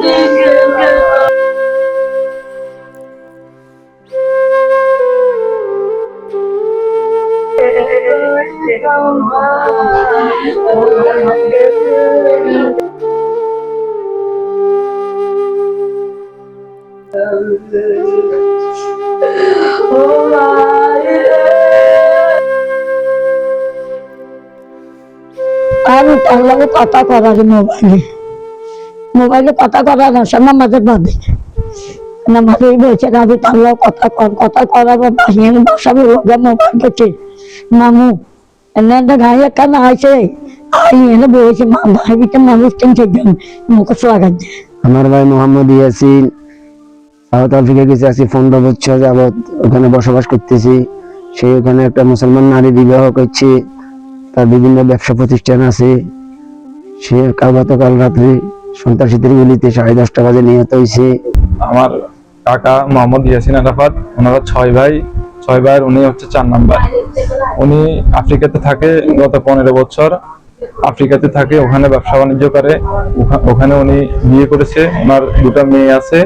আমি তার লগে কথা করার মোবাইলে কথা করার আসে নামাজের বাদে নামাজেই বলছে আমি তার লগে কথা করাবো বাসাবো লগে মোবাইল করছে মামু এনে গাড়ি একখানা আইসে আই এনে বলেছে ভাইবিতে মানুষ টেনছে মুখে লাগাচ্ছে। আমার ভাই মোহাম্মদ ইয়াসিন সাউথ আফ্রিকা গেছে, আছি 15 বছর যাবৎ ওখানে বসবাস করতেছি। সে ওখানে একটা মুসলমান নারী বিবাহ করছে, তার বিভিন্ন ব্যবসা প্রতিষ্ঠান আছে। সে গতকাল রাত্রে সন্ত্রাসীদের গুলিতে 10:30 বাজে নিহত হয়েছে। আমার কাকা মোহাম্মদ ইয়াসিন আরাফাত, ওনারা 6 ভাই, 6 ভাইয়ের উনি হচ্ছে 4 নাম্বার। উনি আফ্রিকাতে থাকে, গত 15 বছর আফ্রিকাতে থাকে, ওখানে ব্যবসা বাণিজ্য করে। ওখানে উনি বিয়ে করেছে, ওনার 2টা মেয়ে আছে।